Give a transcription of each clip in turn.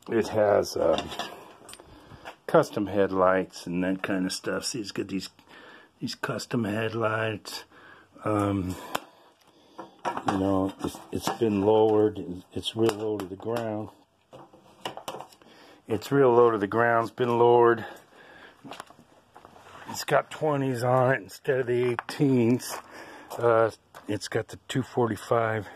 it has custom headlights and that kind of stuff. See, it's got these custom headlights. You know, it's been lowered. It's real low to the ground. It's real low to the ground. It's been lowered. It's got 20s on it instead of the 18s. It's got the 245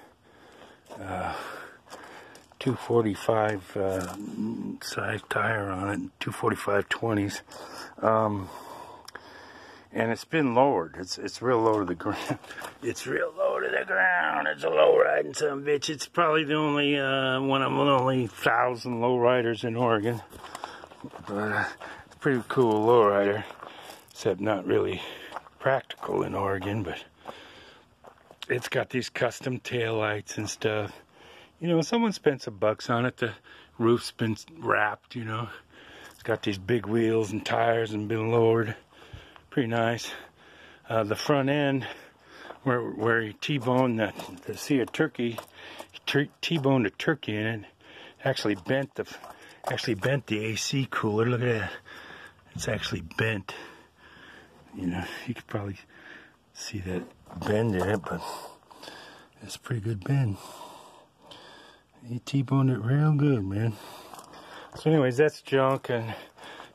size tire on it, 245 20s. And it's been lowered. It's real low to the ground. It's real low to the ground. It's a low riding son of a bitch. It's probably the only one of the only 1,000 low riders in Oregon. But it's a pretty cool low rider, except not really practical in Oregon. But it's got these custom tail lights and stuff. You know, someone spent some bucks on it. The roof's been wrapped. You know, it's got these big wheels and tires and been lowered. Pretty nice. The front end, where he T-boned the see a turkey, T-boned a turkey in it. Actually bent the AC cooler. Look at that. It's actually bent. You know, you could probably see that bend in it, but it's a pretty good bend. He T-boned it real good, man. So anyways, that's junk, and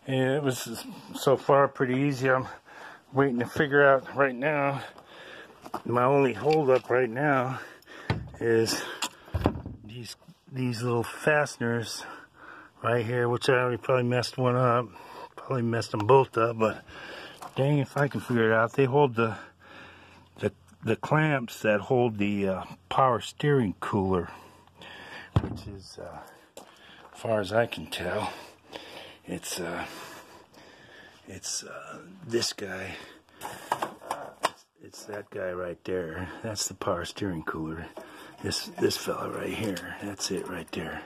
it was so far pretty easy. I'm waiting to figure out right now. My only holdup right now is these little fasteners right here, which I already probably messed one up. Probably messed them both up, but dang if I can figure it out. They hold the clamps that hold the power steering cooler, which is, as far as I can tell, it's this guy. It's that guy right there. That's the power steering cooler. This fella right here. That's it right there.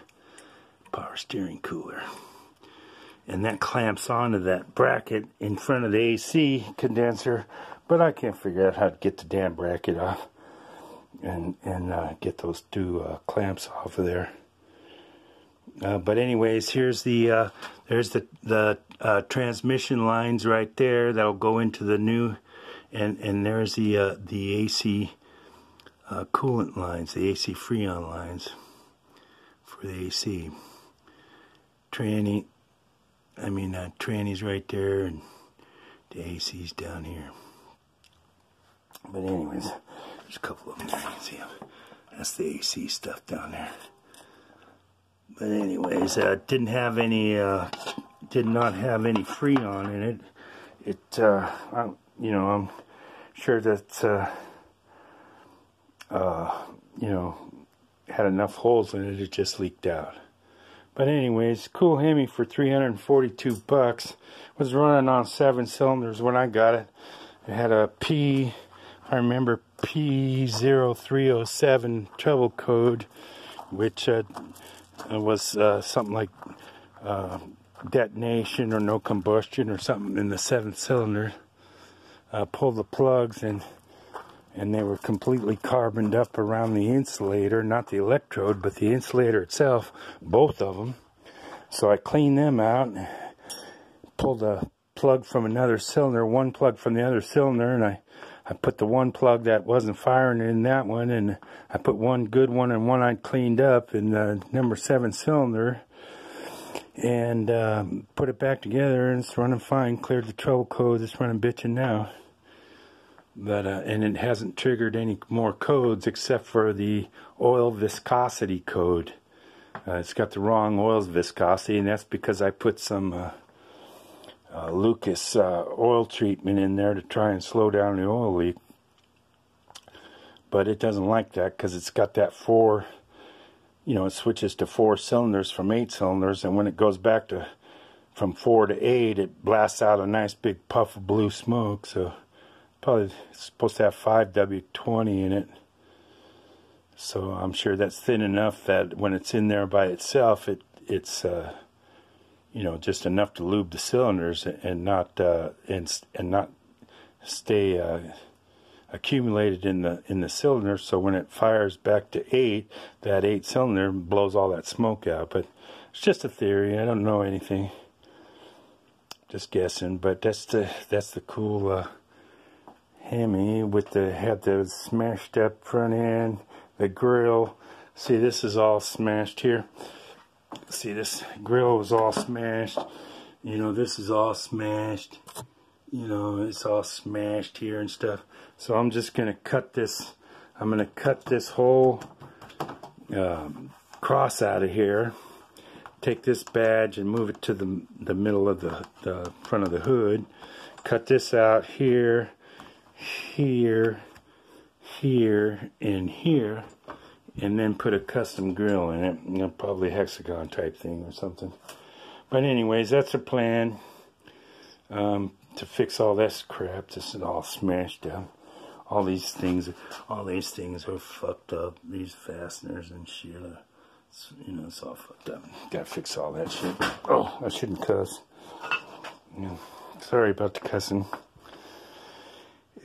Power steering cooler. And that clamps onto that bracket in front of the AC condenser, but I can't figure out how to get the damn bracket off and get those two clamps off of there. But anyways, here's there's the transmission lines right there that'll go into the new, and there's the AC coolant lines, the AC Freon lines for the AC. Tranny's right there, and the AC's down here. But anyways, there's a couple of them there. You can see them. That's the AC stuff down there. But anyways, did not have any Freon in it. I'm sure that had enough holes in it. It just leaked out. But anyways, cool Hemi for 342 bucks. Was running on 7 cylinders when I got it. It had a P0307 trouble code, which was something like detonation or no combustion or something in the 7th cylinder. Pulled the plugs and they were completely carboned up around the insulator, not the electrode, but the insulator itself, both of them. So I cleaned them out, pulled a plug from another cylinder, one plug from the other cylinder, and I put the one plug that wasn't firing in that one, and I put one good one and one I cleaned up in the number 7 cylinder, and put it back together, and it's running fine. Cleared the trouble code. It's running bitching now. But and it hasn't triggered any more codes except for the oil viscosity code. It's got the wrong oil viscosity, and that's because I put some Lucas oil treatment in there to try and slow down the oil leak. But it doesn't like that because it's got that 4, it switches to 4 cylinders from 8 cylinders, and when it goes back to from 4 to 8, it blasts out a nice big puff of blue smoke. So probably it's supposed to have 5W20 in it. So I'm sure that's thin enough that when it's in there by itself, it's just enough to lube the cylinders and not stay accumulated in the cylinder, so when it fires back to 8, that 8 cylinder blows all that smoke out. But it's just a theory. I don't know anything. Just guessing. But that's the cool Hemi with had the smashed up front end, the grill. See, this is all smashed here. See, this grill was all smashed. You know, this is all smashed. You know, it's all smashed here and stuff. So I'm just going to cut this. I'm going to cut this whole cross out of here. Take this badge and move it to the middle of the front of the hood. Cut this out here, here, here, and here. And then put a custom grill in it. You know, probably hexagon type thing or something. But anyways, that's the plan. To fix all this crap. This is all smashed up. All these things are fucked up. These fasteners and shit. You know, it's all fucked up. Gotta fix all that shit. Oh, I shouldn't cuss. Yeah. Sorry about the cussing.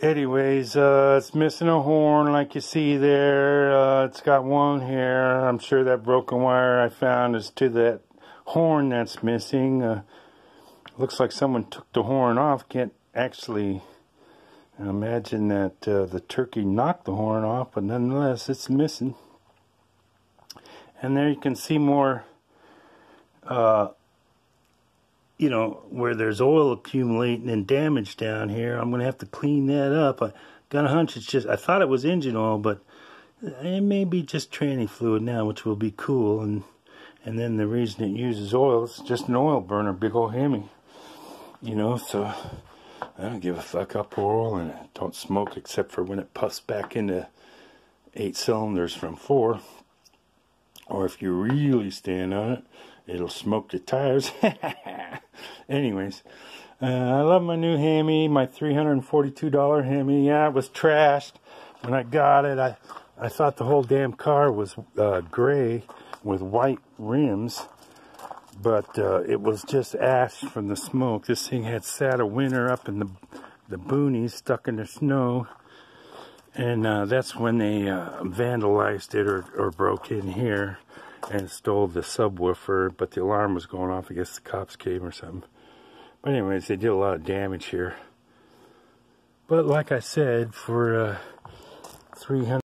Anyways, it's missing a horn like you see there. It's got one here. I'm sure that broken wire I found is to that horn that's missing. Looks like someone took the horn off. Can't actually imagine that the turkey knocked the horn off, but nonetheless, it's missing. And there you can see more, you know, where there's oil accumulating and damage down here. I'm going to have to clean that up. I got a hunch it's just, I thought it was engine oil, but it may be just tranny fluid now, which will be cool. And then the reason it uses oil is just an oil burner, big old Hemi. You know, so I don't give a fuck. I'll pour oil in it. Don't smoke except for when it puffs back into 8 cylinders from 4. Or if you really stand on it, it'll smoke the tires. Anyways, I love my new Hemi, my $342 Hemi. Yeah, it was trashed when I got it. I thought the whole damn car was gray with white rims. But it was just ash from the smoke. This thing had sat a winter up in the boonies, stuck in the snow. And that's when they vandalized it or broke in here and stole the subwoofer. But the alarm was going off. I guess the cops came or something. But anyways, they did a lot of damage here. But like I said, for $300.